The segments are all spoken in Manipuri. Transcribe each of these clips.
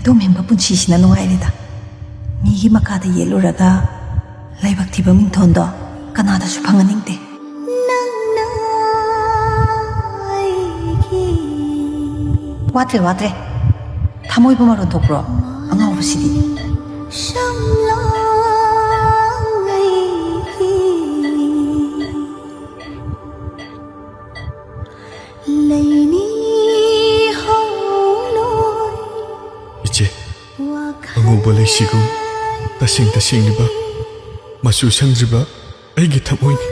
naitong memba punsisina nungairida. Migi makada yeluraga laibak thiba mingthondo kanadasu phanganingde. Watre thamoiba maron thokro angawbasidi. Iche, angauba laisigum tasing-tasingniba masu sangdriba aigi thamoini.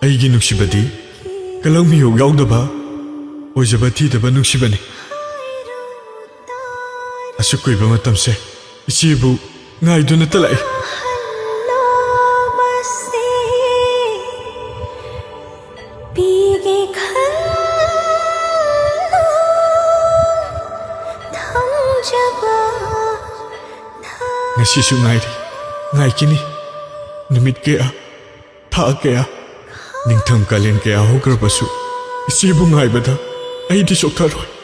Aigi nuksibadi kalangmiyog yaudaba oijaba thidaba nuksibani. Asuk kuiba matamse ichebu ngaiduna talai. Ngasisu ngairi ngaikini numit kaya tha kaya ningtham kalen kaya hokrabasu ichebu ngaibada aidi soktharoi.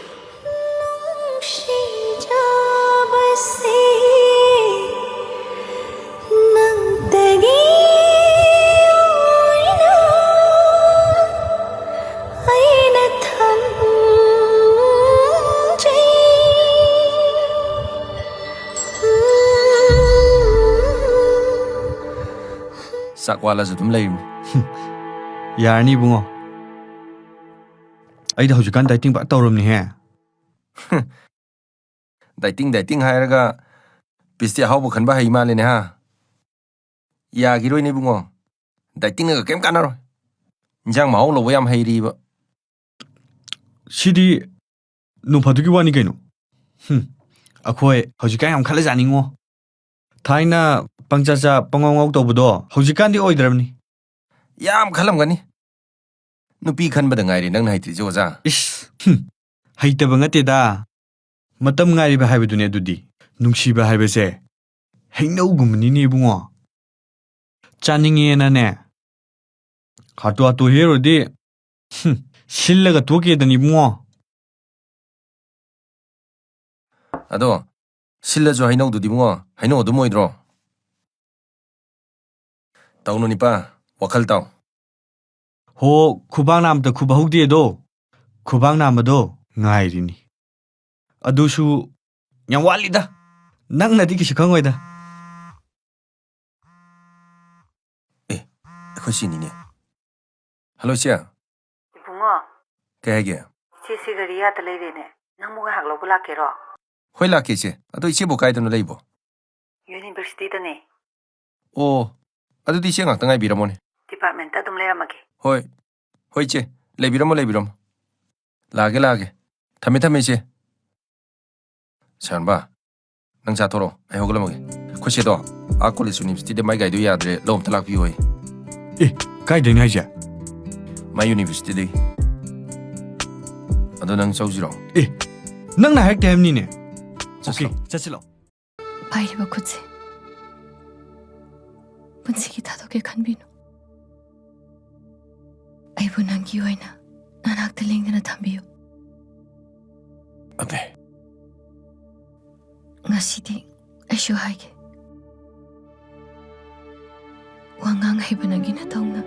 Sakwala sa tumlay mo. Yarni bungo. Ay da hujukan dating ba tawrom ni he. Dating hayraga pisti hawbo khanba hay male ne ha. Ya giroi ne bungo. Dating ga kem kanaro. Injang mahaw lo yam hayri ba. Sidi no padugi wani kaino. Akhoi hujukan yam khala janingo. Thaina pangchacha pangongok tawbudo hujikandi oidrabni. Yam khalam gani. Nupi khanbada ngairi nang haitri joja. Ish. Haitaba ngateda. Matam ngari ba haibadune adudi. Nungsiba haibase. Hainawgumni ni bungo. Chaninge ne. Hatu hero de. Sillaga tokedani bungo. Ado sil라조 하이나우도 디붕어 하이나우도 모이드로 다우노 니빠 와칼 다우 호 쿠방남다 쿠바훅디에도 쿠방남도 nga이리니 아두수 양 왈리다 낭나디 기시 강어이다 에 코시니니 할로 시야 Bungo, 개게 ichesiga riyata leirene. Nangmuga haglobu lakero. 호이 라케시 아도 이치보 가이드노 레이보 University dane. 오 아도 디시 ngaktangai biramone Department ta dum leiramage. 호이 치 레비라모 라게 타메 치 찬바 능 자토로 아이 호글라모게 코시도 아콜리스 유니버시티 데 마이 가이드 야드레 롬 탈락 비 호이 에 가이드니 하이자 마이 유니버시티 데 아도 능 서우지로 에 낭나 할때 햄니네 오케이 자실로 바이리바 코치 분식이 다독에 간비노 아이보 난기 와이나 난 학들링드나 담비요 아베 ngasi디 아쇼 하이게 왕강 해보나기나 다우나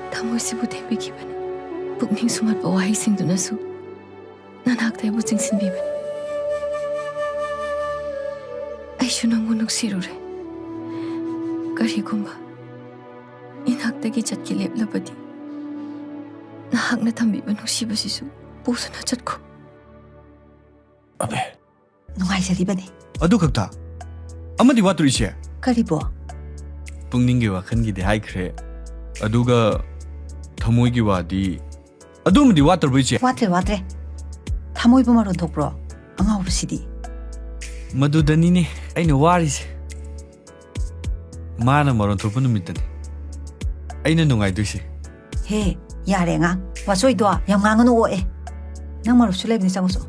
다모시부 댐비기바나 북닝 수맛바 와이싱두나수 난 학대부 징신비바나 아이쇼 낭고 눅시루레 까리곰바 인학대기 잣기 렙라바디 나학나 담비바 눅시바시수 보스나 잣고 아베 Nungaisaribane. 아두 각다 아마디 와투리시 Karibo. 뿡닝기 와칸기데 하이크레 아두가 타모이기 와디 아두무디 와투르비시 Watre. Thamoiba maron thokro angawbasidi. 마두다니네 아이나 와리세 마나 마론 토프 누미다니 아이나 농아이두시 He, yare nga. Wasoido yamngangano oe. Nang marusu lebni sanguso.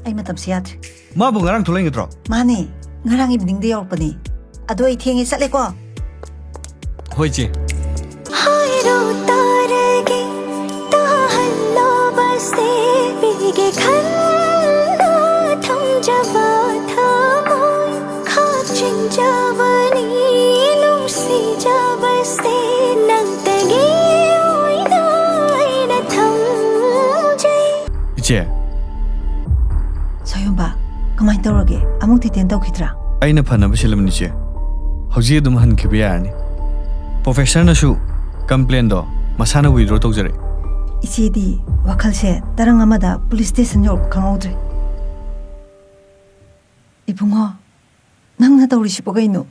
Ay matam siyatre. 마부 nga랑 돌랭이드로 Mane, ngarang evening de yorpani. Ado ay thiengi satle ko. 호이지 하이로 따르기 또 할로 벌새 ꯄꯤꯒꯦ ꯈꯟꯅ ꯊꯝꯖꯕ ꯊꯃꯣꯏ ꯈꯥꯛꯆꯤꯟꯖꯕꯅꯤ ꯅꯨꯡꯁꯤꯖꯕꯁꯦ ꯅꯪꯇꯒꯤ ꯑꯣꯏꯅ ꯑꯩꯅ ꯊꯝꯖꯩ 이제 서윤바 그만 떠오르게 아무 디텐 떠오기더라 ꯑꯩꯅ ꯐꯅꯕ ꯁꯤꯜꯂꯝꯅꯤ ꯏꯆꯦ ꯍꯧꯖꯤꯛ ꯑꯗꯨꯝ ꯍꯟꯈꯤꯕ ꯌꯥꯔꯅꯤ ꯄ꯭ꯔꯣꯐꯦꯁꯔꯅꯁꯨ ꯀꯝꯄ꯭ꯂꯦꯟꯗꯣ ꯃꯁꯥꯅ ꯋꯤꯗ꯭ꯔꯣ ꯇꯧꯖꯔꯦ 이치디 와칼세 다른 아마다 폴리스 스테이션 열 강호드레 이붕어 낭나 떠오르시보가 있노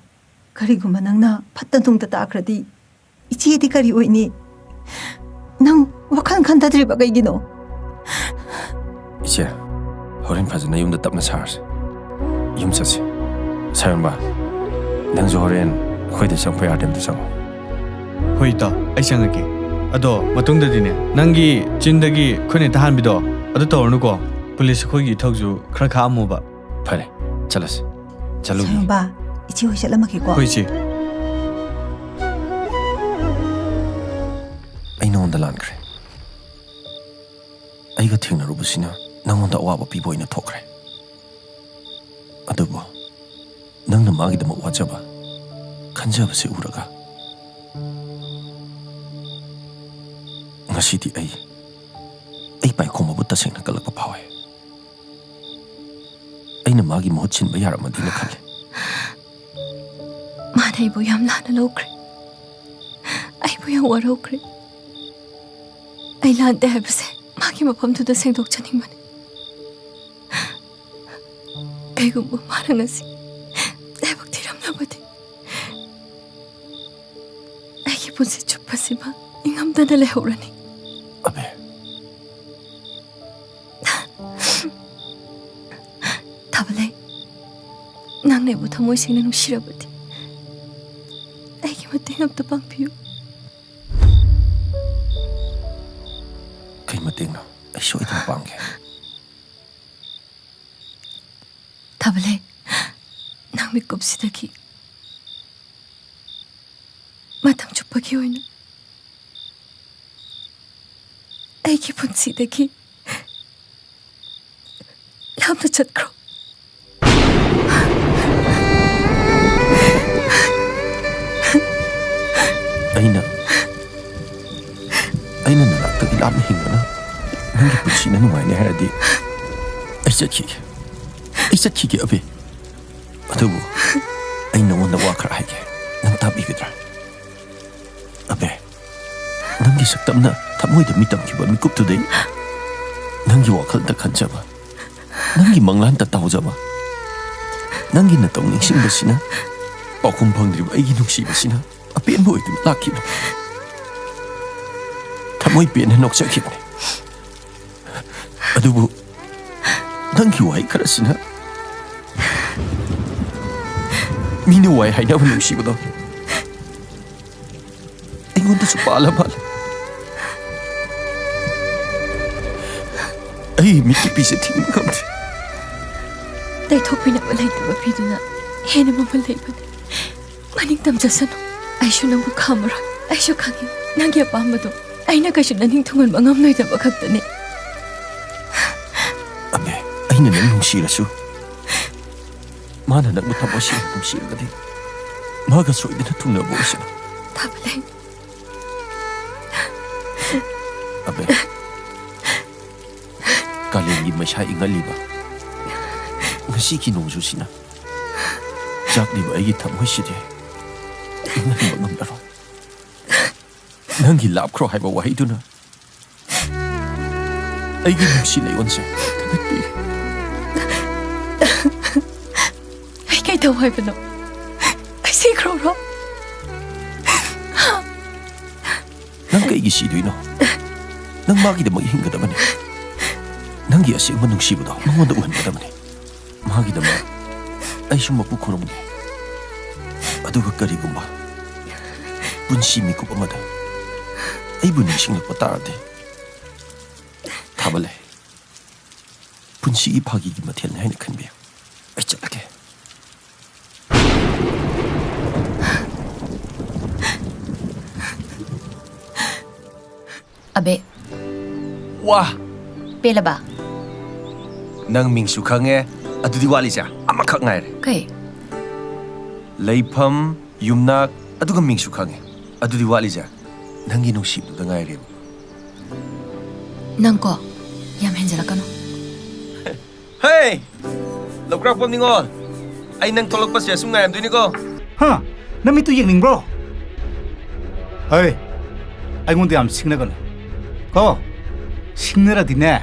그리고만 낭나 팠던 동다 따크라디 이치디 가리 오이니 낭 와칼 간다드리바가 이기노 이제 호렌 파즈나 윰다 답나 사르세 윰 쳤지 사연바 낭조 호렌 코이드 상포 야뎀도 상호 ꯍꯣꯏ ꯏꯇꯥꯎ ꯑꯩ ꯆꯪꯉꯛꯀꯦ ꯑꯗꯣ ꯃꯇꯨꯡꯗꯗꯤꯅꯦ ꯅꯪꯒꯤ ꯆꯤꯟꯗꯒꯤ ꯈꯨꯠꯅ ꯇꯥꯍꯟꯕꯤꯗꯣ ꯑꯗꯨ ꯇꯧꯔꯅꯨꯀꯣ ꯄꯨꯂꯤꯁ ꯑꯩꯈꯣꯏꯒꯤ ꯏꯊꯧꯁꯨ ꯈꯔ ꯈꯥꯛꯑꯝꯃꯣꯕ 파레 잘랐어 잘루기 서윤바 이치 호이샬라마기고 ꯍꯣꯏ ꯏꯆꯦ ꯑꯩ ꯅꯉꯣꯟꯗ ꯂꯥꯟꯈ꯭ꯔꯦ ꯑꯩꯒ ꯊꯦꯡꯅꯔꯨꯕꯁꯤꯅ ꯅꯉꯣꯟꯗ ꯑꯋꯥꯕ ꯄꯤꯕ ꯑꯣꯏꯅ ꯊꯣꯛꯈ꯭ꯔꯦ ꯑꯗꯨꯕꯨ ꯅꯪꯅ ꯃꯥꯒꯤꯗꯃꯛ ꯋꯥꯖꯕ ꯈꯟꯖꯕꯁꯤ ꯎꯔꯒ ꯉꯁꯤꯗꯤ ꯑꯩ ꯄꯥꯏꯈꯣꯝꯕꯕꯨ ꯇꯁꯦꯡꯅ ꯀꯜꯂꯛꯄ ꯐꯥꯎꯋꯦ ꯑꯩꯅ ꯃꯥꯒꯤ ꯃꯍꯨꯠ ꯁꯤꯟꯕ ꯌꯥꯔꯝꯃꯗꯤꯅ ꯈꯜꯂꯦ ꯃꯥꯅ ꯑꯩꯕꯨ ꯌꯥꯝ ꯂꯥꯟꯅ ꯂꯧꯈ꯭ꯔꯦ ꯑꯩꯕꯨ ꯌꯥꯝ ꯋꯥꯔꯧꯈ꯭ꯔꯦ ꯑꯩ ꯂꯥꯟꯗꯦ ꯍꯥꯏꯕꯁꯦ ꯃꯥꯒꯤ ꯃꯐꯝꯗꯨꯗ ꯁꯦꯡꯗꯣꯛꯆꯅꯤꯡꯕꯅꯤ ꯀꯩꯒꯨꯝꯕ ꯃꯥꯅ ꯉꯁꯤ ꯂꯥꯏꯕꯛ ꯊꯤꯔꯝꯂꯕꯗꯤ ꯑꯩꯒꯤ ꯄꯨꯟꯁꯤ ꯆꯨꯞꯄꯁꯤꯃ ꯏꯉꯝꯗꯅ ꯂꯩꯍꯧꯔꯅꯤ ꯑꯕꯦ ꯊꯥꯕꯂꯩ ꯅꯪꯅ ꯑꯩꯕꯨ ꯊꯃꯣꯏ ꯁꯦꯡꯅ ꯅꯨꯡꯁꯤꯔꯕꯗꯤ ꯑꯩꯒꯤ ꯃꯇꯦꯡ ꯑꯝꯇ ꯄꯥꯡꯕꯤꯌꯨ ꯀꯩ ꯃꯇꯦꯡꯅꯣ ꯑꯩ ꯁꯣꯏꯗꯅ ꯄꯥꯡꯒꯦ ꯊꯥꯕꯂꯩ ꯅꯪ ꯃꯤꯀꯨꯞꯁꯤꯗꯒꯤ ꯃꯇꯝ ꯆꯨꯞꯄꯒꯤ ꯑꯣꯏꯅ ꯑꯩꯒꯤ ꯄꯨꯟꯁꯤꯗꯒꯤ ꯂꯥꯞꯅ ꯆꯠꯈ꯭ꯔꯣ ꯑꯩꯅ ꯅꯅꯥꯛꯇꯒꯤ ꯂꯥꯞꯅ ꯍꯤꯡꯕꯅ ꯅꯪꯒꯤ ꯄꯨꯟꯁꯤꯅ ꯅꯨꯡꯉꯥꯏꯅꯤ ꯍꯥꯏꯔꯗꯤ ꯑꯩ ꯆꯠꯈꯤꯒꯦ ꯑꯕꯦ ꯑꯗꯨꯕꯨ ꯑꯩ ꯅꯉꯣꯟꯗ ꯋꯥ ꯈꯔ ꯍꯥꯏꯒꯦ ꯅꯪ ꯇꯥꯕꯤꯒꯗ꯭ꯔꯥ ꯑꯕꯦ ꯅꯪꯒꯤ ꯁꯛꯇꯝꯅ ꯊꯃꯣꯏꯗ ꯃꯤꯇꯝꯈꯤꯕ ꯃꯤꯀꯨꯞꯇꯨꯗꯩ ꯅꯪꯒꯤ ꯋꯥꯈꯜꯗ ꯈꯟꯖꯕ ꯅꯪꯒꯤ ꯃꯪꯂꯥꯟꯗ ꯇꯥꯎꯖꯕ ꯅꯪꯒꯤ ꯅꯇꯧ ꯅꯤꯡꯁꯤꯡꯕꯁꯤꯅ ꯄꯥꯎꯈꯨꯝ ꯐꯪꯗ꯭ꯔꯤꯕ ꯑꯩꯒꯤ ꯅꯨꯡꯁꯤꯕꯁꯤꯅ ꯑꯄꯦꯟꯕ ꯑꯣꯏꯗꯨꯅ ꯂꯥꯛꯈꯤꯕꯅꯤ ꯊꯃꯣꯏ ꯄꯦꯟꯅ ꯅꯣꯛꯆꯈꯤꯕꯅꯤ ꯑꯗꯨꯕꯨ ꯅꯪꯒꯤ ꯋꯥꯍꯩ ꯈꯔꯁꯤꯅ ꯃꯤꯅ ꯋꯥꯏ ꯍꯥꯏꯅꯕ ꯅꯨꯡꯁꯤꯕꯗꯣ ꯑꯩꯉꯣꯟꯗꯁꯨ ꯄꯥꯜꯂ ꯃꯥꯜꯂꯦ ꯑꯩ ꯃꯤꯠꯀꯤ ꯄꯤꯁꯦ ꯊꯤꯡꯕ ꯉꯝꯗ꯭ꯔꯦ ꯇꯩꯊꯣꯛꯄꯤꯅꯕ ꯂꯩꯇꯕ ꯐꯤꯗꯨꯅ ꯍꯦꯟꯅ ꯃꯃꯜ ꯂꯩꯕꯅꯤ ꯃꯅꯤꯡ ꯇꯝꯖꯁꯅꯨ ꯑꯩꯁꯨ ꯅꯪꯕꯨ ꯈꯥꯝꯃꯔꯣꯏ ꯑꯩꯁꯨ ꯈꯪꯉꯤ ꯅꯪꯒꯤ ꯑꯄꯥꯝꯕꯗꯣ ꯑꯩꯅ ꯀꯩꯁꯨ ꯅꯅꯤꯡ ꯊꯨꯡꯍꯟꯕ ꯉꯝꯂꯣꯏꯗꯕ ꯈꯛꯇꯅꯤ ꯑꯕꯦ ꯑꯩꯅ ꯅꯪ ꯅꯨꯡꯁꯤꯔꯁꯨ ꯃꯥꯅ ꯅꯪꯕꯨ ꯊꯃꯣꯏ ꯁꯦꯡꯅ ꯅꯨꯡꯁꯤꯔꯒꯗꯤ ꯃꯥꯒ ꯁꯣꯏꯗꯅ ꯊꯨꯡꯅꯕ ꯑꯣꯏꯁꯅꯨ ꯊꯥꯕꯂꯩ ꯑꯕꯦ ꯀꯥꯂꯦꯟꯒꯤ ꯃꯩꯁꯥ ꯏꯪꯍꯜꯂꯤꯕ ꯉꯁꯤꯒꯤ ꯅꯣꯡꯖꯨꯁꯤꯅ ꯆꯥꯛꯂꯤꯕ ꯑꯩꯒꯤ ꯊꯃꯣꯏꯁꯤꯗꯤ ꯏꯪꯍꯟꯕ ꯉꯝꯂꯔꯣꯏ ꯅꯪꯒꯤ ꯂꯥꯞꯈ꯭ꯔꯣ ꯍꯥꯏꯕ ꯋꯥꯍꯩꯗꯨꯅ ꯑꯩꯒꯤ ꯅꯨꯡꯁꯤ ꯂꯩꯌꯣꯟꯁꯦ ꯊꯥꯒꯠꯄꯤꯔꯦ ꯑꯩ ꯀꯩꯗꯧ ꯍꯥꯏꯕꯅꯣ ꯑꯩ ꯁꯤꯈ꯭ꯔꯣꯔꯣ ꯅꯪ ꯀꯩꯒꯤ ꯁꯤꯗꯣꯏꯅꯣ ꯅꯪ ꯃꯥꯒꯤꯗꯃꯛ ꯍꯤꯡꯒꯗꯕꯅꯤ ꯅꯪꯒꯤ ꯑꯁꯦꯡꯕ ꯅꯨꯡꯁꯤꯕꯗꯣ ꯃꯉꯣꯟꯗ ꯎꯍꯟꯒꯗꯕꯅꯤ ꯃꯥꯒꯤꯗꯃꯛ ꯑꯩꯁꯨ ꯃꯄꯨ ꯈꯨꯔꯨꯝꯒꯦ ꯑꯗꯨꯒ ꯀꯔꯤꯒꯨꯝꯕ ꯄꯨꯟꯁꯤ ꯃꯤꯀꯨꯞ ꯑꯃꯗ ꯑꯩꯕꯨ ꯅꯤꯡꯁꯤꯡꯂꯛꯄ ꯇꯥꯔꯗꯤ ꯊꯥꯕꯂꯩ ꯄꯨꯟꯁꯤꯒꯤ ꯐꯥꯒꯤꯒꯤ ꯃꯊꯦꯜꯅꯤ ꯍꯥꯏꯅ ꯈꯟꯕꯤꯌꯨ ꯑꯩ ꯆꯠꯂꯒꯦ ꯑꯕꯦ ꯋꯥ ꯄꯦꯂꯕ nang ming su khange adudi wali ja amakak ngai re Kay, leifam yumnak aduga ming su khange adudi wali ja nangi nusi du da ngai re nang ko, yam henjala kano. hey lokrak pom ningol ai nang tholok pa sia sum ngai am du ni ko ha nami tu yeng ning bro hey ai ngon de am sing na kan ko sing na ra di ne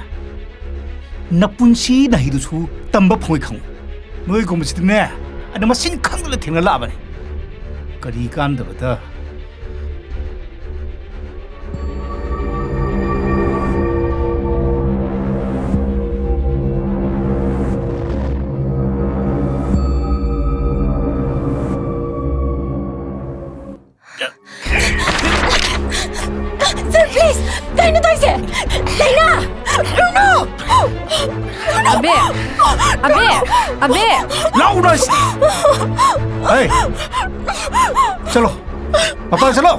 na pun si na hi du chu tamba phoi khang noi ko msi ne ada ma sin khang la theng la ba ne kari kan da ba da Sir, please! Dina tayo siya! Dina! Bruno! Abe! Abe! Abe! लाओ ना इसे hey चलो पापा चलो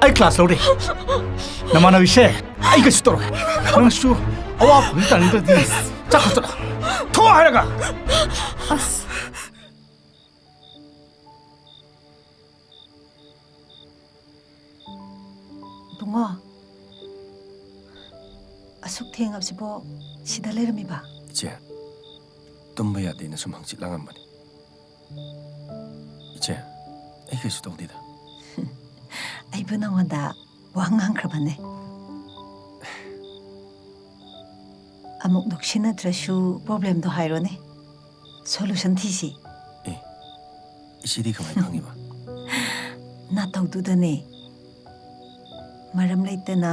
आई क्लास लो रे नमाना विषय आई का स्टोर नंसु अवा फुल तानी तो दी चख चलो थो आएगा bungo asuk thengabsibo sida leramiba iche tumba ya de na sum hangchi langam bani iche ai ke su tong di da aibu nangwanda wangang khrabane amuk nuksina trashu problem do hairone solution thisi e isidi kamai khangi ba na tawdudane maram leitana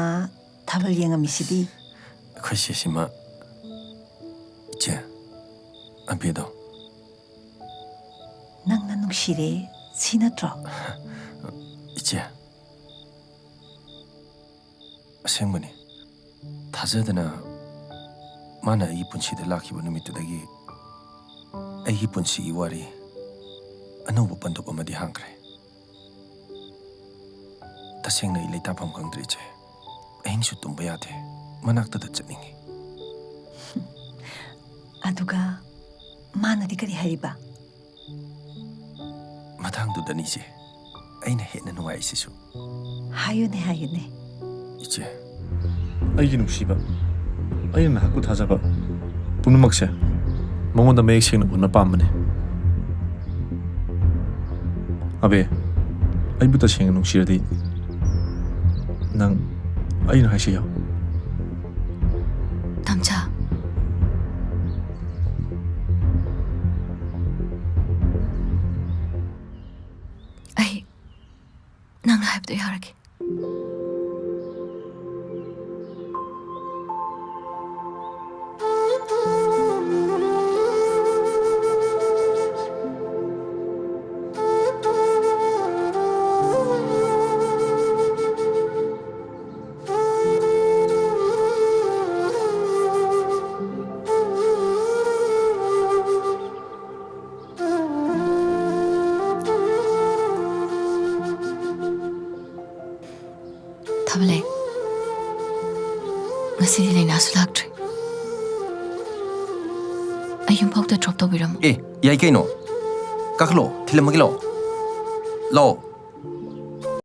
thabal yengamisidi khoi se sima iche abedo nangna nuksire sinatro iche asengmani thajadana mana ai punsi de lakhiba numitu dagi ai punsi I wari anoba pandop amadi hangkre tasengna I leita pham khangdri che ain su tumba yade manakta da chatningi aduga mana dikari hariba mathang du dani che aina hena nuai sisu hayune hayune iche ꯑꯩꯒꯤ ꯅꯨꯡꯁꯤꯕ ꯑꯩꯅ ꯅꯍꯥꯛꯄꯨ ꯊꯥꯖꯕ ꯄꯨꯝꯅꯃꯛꯁꯦ ꯃꯉꯣꯟꯗ ꯃꯌꯦꯛ ꯁꯦꯡꯅ ꯎꯅ ꯄꯥꯝꯕꯅꯤ ꯑꯕꯦ ꯑꯩꯕꯨ ꯇꯁꯦꯡꯅ ꯅꯨꯡꯁꯤꯔꯗꯤ ꯅꯪ ꯑꯩꯅ ꯍꯥꯏꯁꯤ ꯌꯥꯎ Tamcha. Ay, nangna haibdo yaragi. Tabale. Ngasidi lainasu lakdri. Ayun phawda drop tawbiram. e yai kaino kaklo thilamagi lo lo